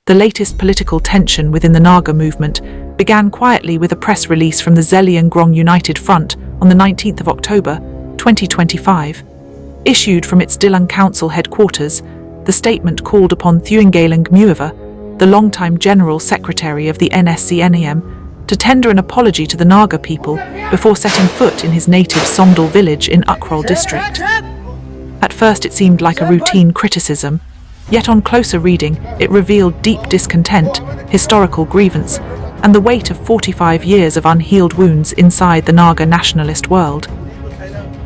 The latest political tension within the Naga movement began quietly with a press release from the Zeliangrong United Front on the 19th of October, 2025. Issued from its Dilang Council headquarters, the statement called upon Thuingaleng Muivah, the longtime General Secretary of the NSCN-IM, to tender an apology to the Naga people before setting foot in his native Somdal village in Ukhrul district. At first it seemed like a routine criticism, yet on closer reading it revealed deep discontent, historical grievance, and the weight of 45 years of unhealed wounds inside the Naga nationalist world.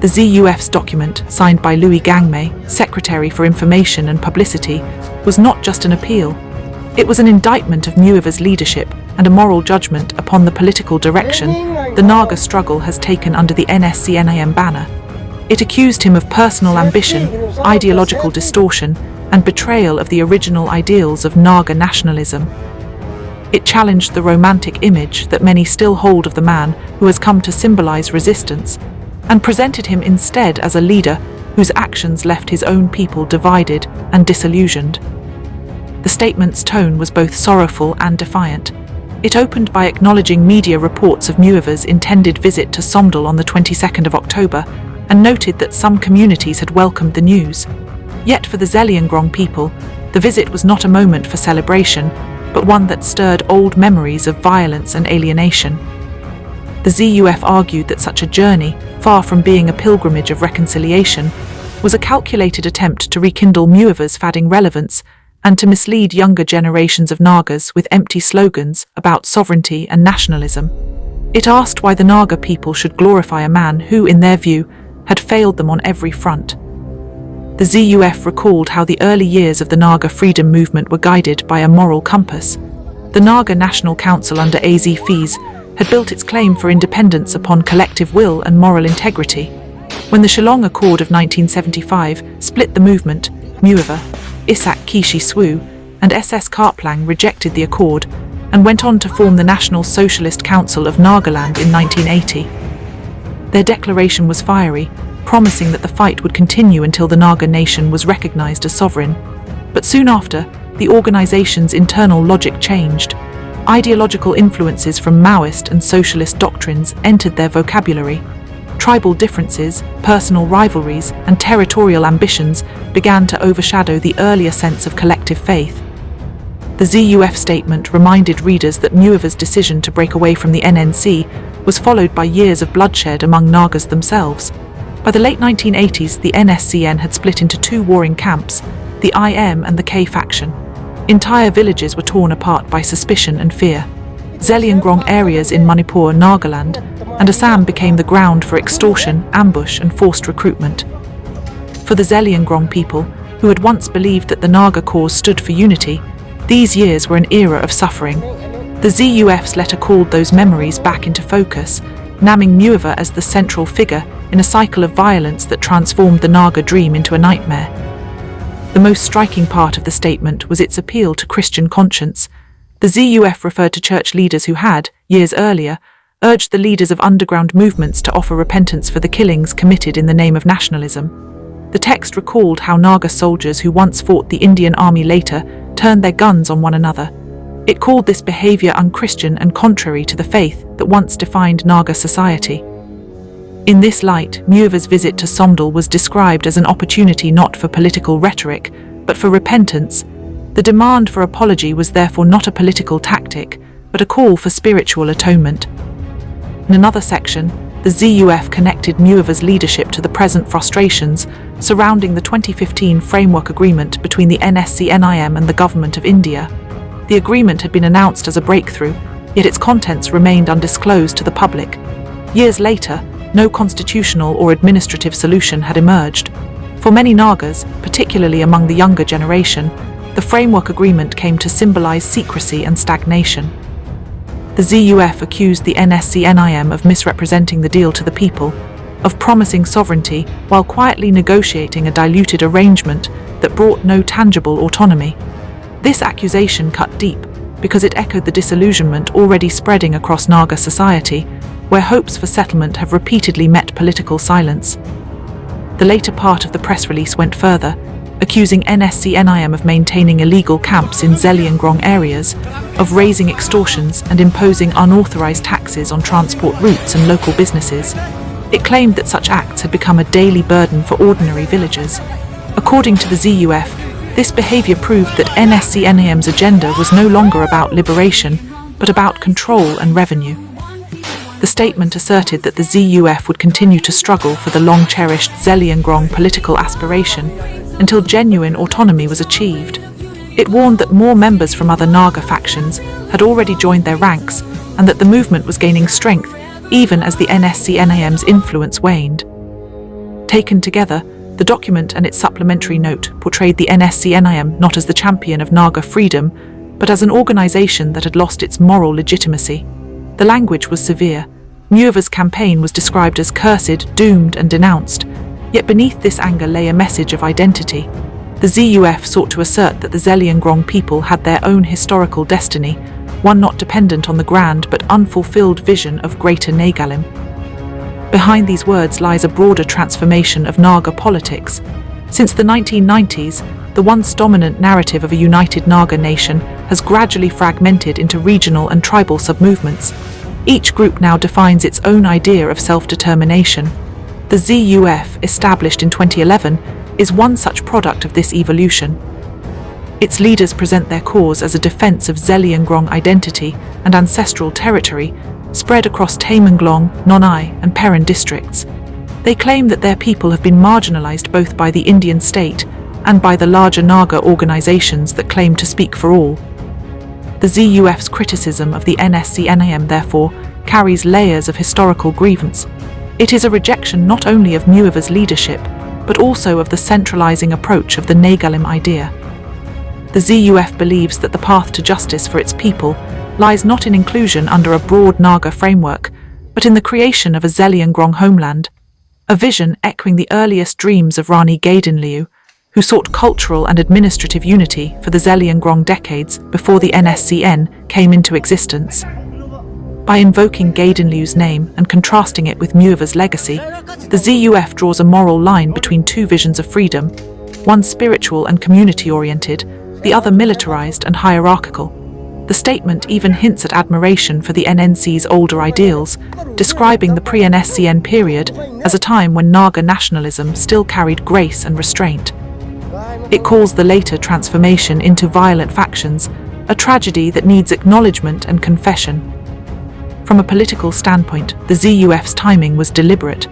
The ZUF's document, signed by Louis Gangmei, Secretary for Information and Publicity, was not just an appeal. It was an indictment of Muivah's leadership and a moral judgment upon the political direction the Naga struggle has taken under the NSCN-IM banner. It accused him of personal ambition, ideological distortion, and betrayal of the original ideals of Naga nationalism. It challenged the romantic image that many still hold of the man who has come to symbolize resistance, and presented him instead as a leader whose actions left his own people divided and disillusioned. The statement's tone was both sorrowful and defiant. It opened by acknowledging media reports of Muivah's intended visit to Somdal on the 22nd of October, and noted that some communities had welcomed the news. Yet for the Zeliangrong people, the visit was not a moment for celebration, but one that stirred old memories of violence and alienation. The ZUF argued that such a journey, far from being a pilgrimage of reconciliation, was a calculated attempt to rekindle Muivah's fading relevance and to mislead younger generations of Nagas with empty slogans about sovereignty and nationalism. It asked why the Naga people should glorify a man who, in their view, had failed them on every front. The ZUF recalled how the early years of the Naga freedom movement were guided by a moral compass. The Naga National Council under AZ Fees had built its claim for independence upon collective will and moral integrity. When the Shillong Accord of 1975 split the movement, Muivah, Isak Kishi Swu, and SS Karplang rejected the accord and went on to form the National Socialist Council of Nagaland in 1980. Their declaration was fiery, promising that the fight would continue until the Naga nation was recognized as sovereign. But soon after, the organization's internal logic changed. Ideological influences from Maoist and socialist doctrines entered their vocabulary. Tribal differences, personal rivalries, and territorial ambitions began to overshadow the earlier sense of collective faith. The ZUF statement reminded readers that Muivah's decision to break away from the NNC was followed by years of bloodshed among Nagas themselves. By the late 1980s, the NSCN had split into two warring camps, the IM and the K faction. Entire villages were torn apart by suspicion and fear. Zeliangrong areas in Manipur, Nagaland, and Assam became the ground for extortion, ambush, and forced recruitment. For the Zeliangrong people, who had once believed that the Naga cause stood for unity, these years were an era of suffering. The ZUF's letter called those memories back into focus, naming Muivah as the central figure in a cycle of violence that transformed the Naga dream into a nightmare. The most striking part of the statement was its appeal to Christian conscience. The ZUF referred to church leaders who had, years earlier, urged the leaders of underground movements to offer repentance for the killings committed in the name of nationalism. The text recalled how Naga soldiers who once fought the Indian army later turned their guns on one another. It called this behavior unchristian and contrary to the faith that once defined Naga society. In this light, Muivah's visit to Somdal was described as an opportunity not for political rhetoric, but for repentance. The demand for apology was therefore not a political tactic, but a call for spiritual atonement. In another section, the ZUF connected Muivah's leadership to the present frustrations surrounding the 2015 framework agreement between the NSCN-IM and the Government of India. The agreement had been announced as a breakthrough, yet its contents remained undisclosed to the public. Years later, no constitutional or administrative solution had emerged. For many Nagas, particularly among the younger generation, the framework agreement came to symbolize secrecy and stagnation. The ZUF accused the NSCN-IM of misrepresenting the deal to the people, of promising sovereignty while quietly negotiating a diluted arrangement that brought no tangible autonomy. This accusation cut deep because it echoed the disillusionment already spreading across Naga society, where hopes for settlement have repeatedly met political silence. The later part of the press release went further. accusing NSCN-IM of maintaining illegal camps in Zeliangrong areas, of raising extortions and imposing unauthorized taxes on transport routes and local businesses. It claimed that such acts had become a daily burden for ordinary villagers. According to the ZUF, this behavior proved that NSCN-IM's agenda was no longer about liberation, but about control and revenue. The statement asserted that the ZUF would continue to struggle for the long-cherished Zeliangrong political aspiration until genuine autonomy was achieved. It warned that more members from other Naga factions had already joined their ranks and that the movement was gaining strength even as the NSCN-IM's influence waned. Taken together, the document and its supplementary note portrayed the NSCN-IM not as the champion of Naga freedom, but as an organization that had lost its moral legitimacy. The language was severe. Muivah's campaign was described as cursed, doomed, and denounced. Yet beneath this anger lay a message of identity. The ZUF sought to assert that the Zeliangrong people had their own historical destiny, one not dependent on the grand but unfulfilled vision of Greater Nagalim. Behind these words lies a broader transformation of Naga politics. Since the 1990s, the once dominant narrative of a united Naga nation has gradually fragmented into regional and tribal submovements. Each group now defines its own idea of self-determination. The ZUF, established in 2011, is one such product of this evolution. Its leaders present their cause as a defense of Zeliangrong identity and ancestral territory spread across Thuingaleng, Nonai, and Peron districts. They claim that their people have been marginalized both by the Indian state and by the larger Naga organizations that claim to speak for all. The ZUF's criticism of the NSCN-IM, therefore, carries layers of historical grievance. It is a rejection not only of Muivah's leadership, but also of the centralizing approach of the Nagalim idea. The ZUF believes that the path to justice for its people lies not in inclusion under a broad Naga framework, but in the creation of a Zeliangrong homeland, a vision echoing the earliest dreams of Rani Gaidenliu, who sought cultural and administrative unity for the Zeliangrong decades before the NSCN came into existence. By invoking Gaidenliu's name and contrasting it with Muivah's legacy, the ZUF draws a moral line between two visions of freedom, one spiritual and community-oriented, the other militarized and hierarchical. The statement even hints at admiration for the NNC's older ideals, describing the pre-NSCN period as a time when Naga nationalism still carried grace and restraint. It calls the later transformation into violent factions a tragedy that needs acknowledgement and confession. From a political standpoint, the ZUF's timing was deliberate.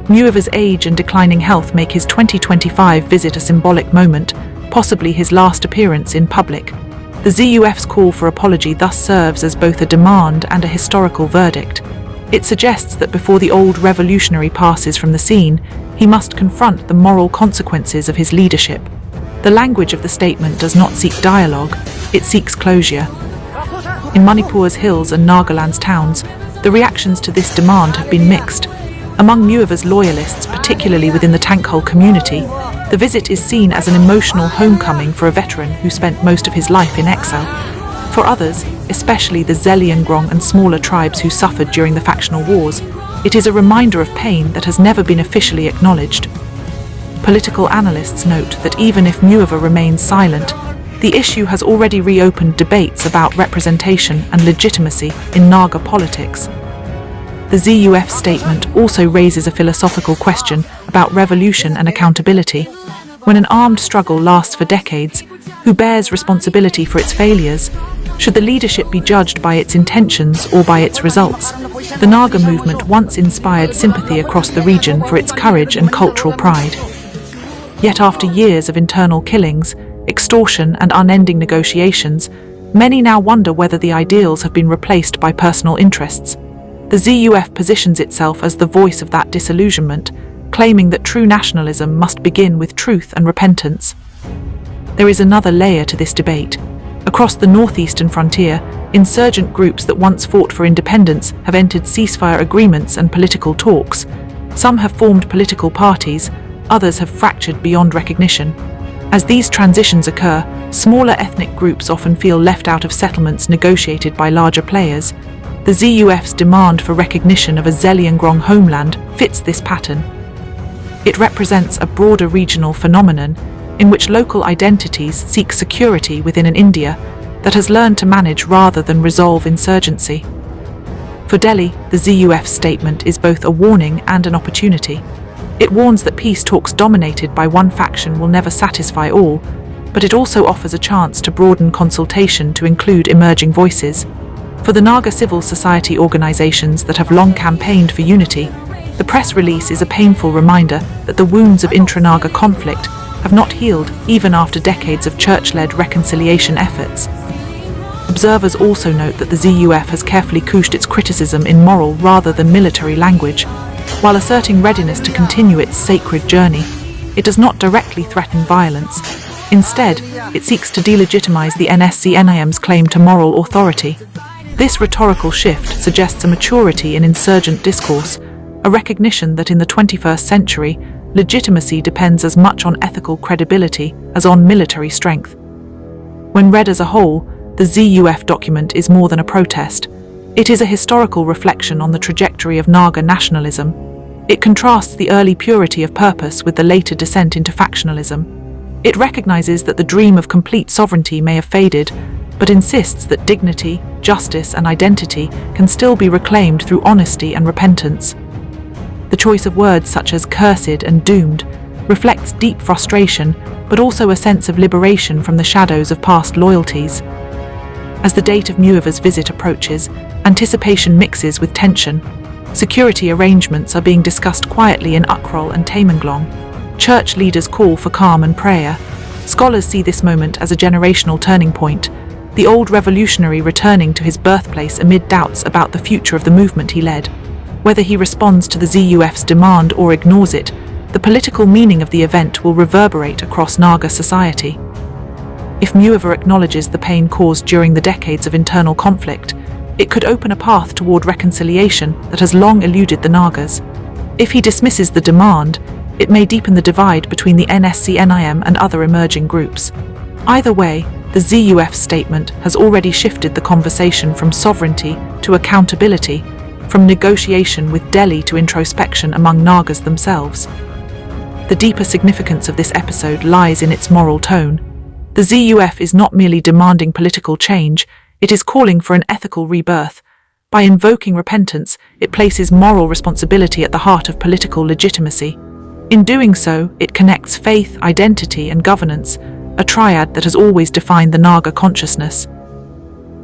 Muivah's age and declining health make his 2025 visit a symbolic moment, possibly his last appearance in public. The ZUF's call for apology thus serves as both a demand and a historical verdict. It suggests that before the old revolutionary passes from the scene, he must confront the moral consequences of his leadership. The language of the statement does not seek dialogue, it seeks closure. In Manipur's hills and Nagaland's towns, the reactions to this demand have been mixed. Among Muivah's loyalists, particularly within the Tankhul community, the visit is seen as an emotional homecoming for a veteran who spent most of his life in exile. For others, especially the Zeliangrong and smaller tribes who suffered during the factional wars, it is a reminder of pain that has never been officially acknowledged. Political analysts note that even if Muivah remains silent, the issue has already reopened debates about representation and legitimacy in Naga politics. The ZUF statement also raises a philosophical question about revolution and accountability. When an armed struggle lasts for decades, who bears responsibility for its failures? Should the leadership be judged by its intentions or by its results? The Naga movement once inspired sympathy across the region for its courage and cultural pride. Yet after years of internal killings, extortion and unending negotiations, many now wonder whether the ideals have been replaced by personal interests. The ZUF positions itself as the voice of that disillusionment, claiming that true nationalism must begin with truth and repentance. There is another layer to this debate. Across the northeastern frontier, insurgent groups that once fought for independence have entered ceasefire agreements and political talks. Some have formed political parties, others have fractured beyond recognition. As these transitions occur, smaller ethnic groups often feel left out of settlements negotiated by larger players. The ZUF's demand for recognition of a Zeliangrong homeland fits this pattern. It represents a broader regional phenomenon, in which local identities seek security within an India that has learned to manage rather than resolve insurgency. For Delhi, the ZUF statement is both a warning and an opportunity. It warns that peace talks dominated by one faction will never satisfy all, but it also offers a chance to broaden consultation to include emerging voices. For the Naga civil society organizations that have long campaigned for unity, the press release is a painful reminder that the wounds of intra-Naga conflict have not healed even after decades of church-led reconciliation efforts. Observers also note that the ZUF has carefully couched its criticism in moral rather than military language. While asserting readiness to continue its sacred journey, it does not directly threaten violence. Instead, it seeks to delegitimize the NSCN-IM's claim to moral authority. This rhetorical shift suggests a maturity in insurgent discourse, a recognition that in the 21st century, legitimacy depends as much on ethical credibility as on military strength. When read as a whole, the ZUF document is more than a protest. It is a historical reflection on the trajectory of Naga nationalism. It contrasts the early purity of purpose with the later descent into factionalism. It recognizes that the dream of complete sovereignty may have faded, but insists that dignity, justice, and identity can still be reclaimed through honesty and repentance. The choice of words such as cursed and doomed reflects deep frustration, but also a sense of liberation from the shadows of past loyalties. As the date of Muivah's visit approaches, anticipation mixes with tension. Security arrangements are being discussed quietly in Ukhrul and Thuingaleng. Church leaders call for calm and prayer. Scholars see this moment as a generational turning point, the old revolutionary returning to his birthplace amid doubts about the future of the movement he led. Whether he responds to the ZUF's demand or ignores it, the political meaning of the event will reverberate across Naga society. If Muivah acknowledges the pain caused during the decades of internal conflict, it could open a path toward reconciliation that has long eluded the Nagas. If he dismisses the demand, it may deepen the divide between the NSCN-IM and other emerging groups. Either way, the ZUF statement has already shifted the conversation from sovereignty to accountability, from negotiation with Delhi to introspection among Nagas themselves. The deeper significance of this episode lies in its moral tone. The ZUF is not merely demanding political change, it is calling for an ethical rebirth. By invoking repentance, it places moral responsibility at the heart of political legitimacy. In doing so, it connects faith, identity, and governance, a triad that has always defined the Naga consciousness.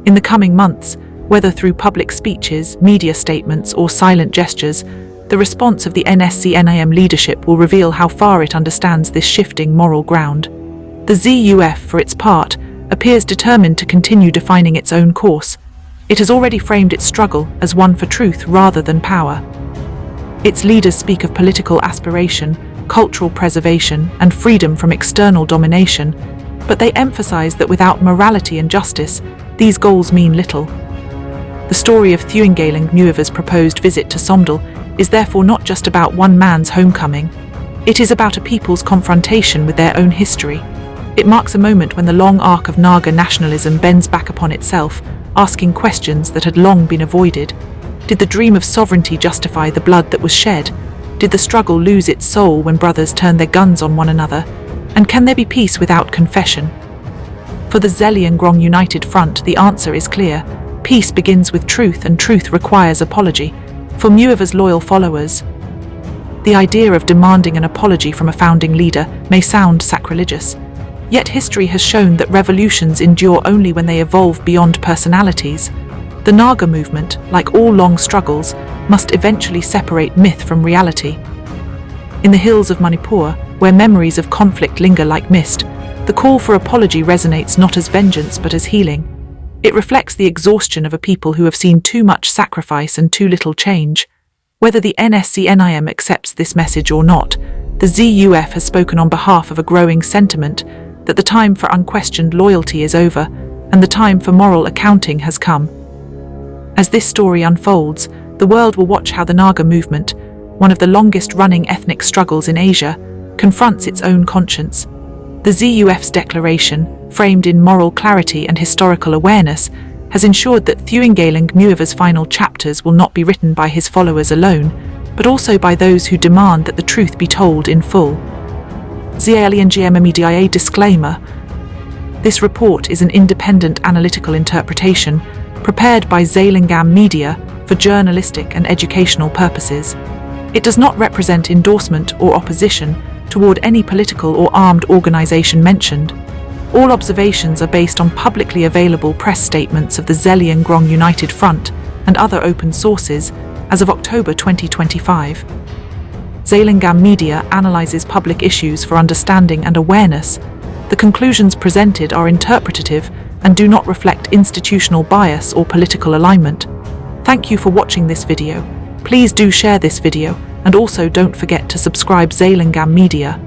In the coming months, whether through public speeches, media statements, or silent gestures, the response of the NSCN-IM leadership will reveal how far it understands this shifting moral ground. The ZUF, for its part, appears determined to continue defining its own course. It has already framed its struggle as one for truth rather than power. Its leaders speak of political aspiration, cultural preservation, and freedom from external domination, but they emphasize that without morality and justice, these goals mean little. The story of Thuingaleng Muivah's proposed visit to Somdal is therefore not just about one man's homecoming. It is about a people's confrontation with their own history. It marks a moment when the long arc of Naga nationalism bends back upon itself, asking questions that had long been avoided. Did the dream of sovereignty justify the blood that was shed? Did the struggle lose its soul when brothers turned their guns on one another? And can there be peace without confession? For the Zeliangrong United Front, the answer is clear. Peace begins with truth, and truth requires apology. For Muivah's loyal followers, the idea of demanding an apology from a founding leader may sound sacrilegious. Yet history has shown that revolutions endure only when they evolve beyond personalities. The Naga movement, like all long struggles, must eventually separate myth from reality. In the hills of Manipur, where memories of conflict linger like mist, the call for apology resonates not as vengeance but as healing. It reflects the exhaustion of a people who have seen too much sacrifice and too little change. Whether the NSCN-IM accepts this message or not, the ZUF has spoken on behalf of a growing sentiment that the time for unquestioned loyalty is over, and the time for moral accounting has come. As this story unfolds, the world will watch how the Naga movement, one of the longest-running ethnic struggles in Asia, confronts its own conscience. The ZUF's declaration, framed in moral clarity and historical awareness, has ensured that Thuingaleng Muivah's final chapters will not be written by his followers alone, but also by those who demand that the truth be told in full. Zeliangrong Media disclaimer. This report is an independent analytical interpretation prepared by Zeliangrong Media for journalistic and educational purposes. It does not represent endorsement or opposition toward any political or armed organization mentioned. All observations are based on publicly available press statements of the Zeliangrong United Front and other open sources as of October 2025. Zeliangrong Media analyzes public issues for understanding and awareness. The conclusions presented are interpretative and do not reflect institutional bias or political alignment. Thank you for watching this video. Please do share this video and also don't forget to subscribe Zeliangrong Media.